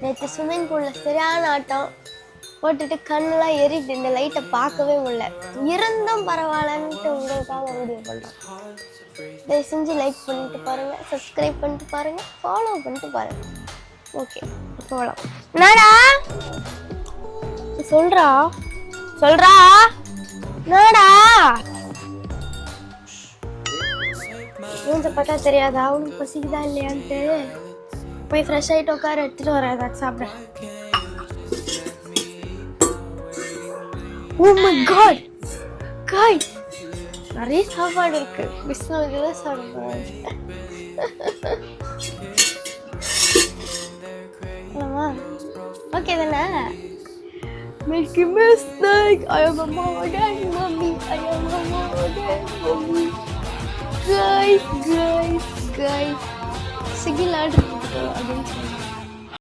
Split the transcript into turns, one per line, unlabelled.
நேற்று ஸ்விம்மிங் பூலில் சரியான ஆட்டம் போட்டுட்டு கண்ணெலாம் ஏறிட்டு இந்த லைட்டை பார்க்கவே முடியல. இருந்தும் பரவாயில்லன்ட்டு உங்களுக்காக வீடியோ பண்ணுறேன். தயவு செஞ்சு லைக் பண்ணிட்டு பாருங்கள், சப்ஸ்கிரைப் பண்ணிட்டு பாருங்கள், ஃபாலோ பண்ணிட்டு பாருங்கள். ஓகே, போகலாம். என்னடா சொல்கிறா என்னடா மூஞ்ச பார்த்தா தெரியாதா அவனுக்கு பசிக்குதா இல்லையான்ட்டு? போய் ஃப்ரெஷ் ஆகிட்டு உட்கார, எடுத்துகிட்டு வரேன் ஏதாச்சும் சாப்பிட்றேன். Oh my god! Guys, நிறைய சாப்பாடு இருக்கு. பிஸ்னஸ் தான் சாப்பிடுறேன். ஓகே தானே? Make a mistake. I am a modern mommy. I am a modern mommy. Guys. Sigil order அப்படின்னு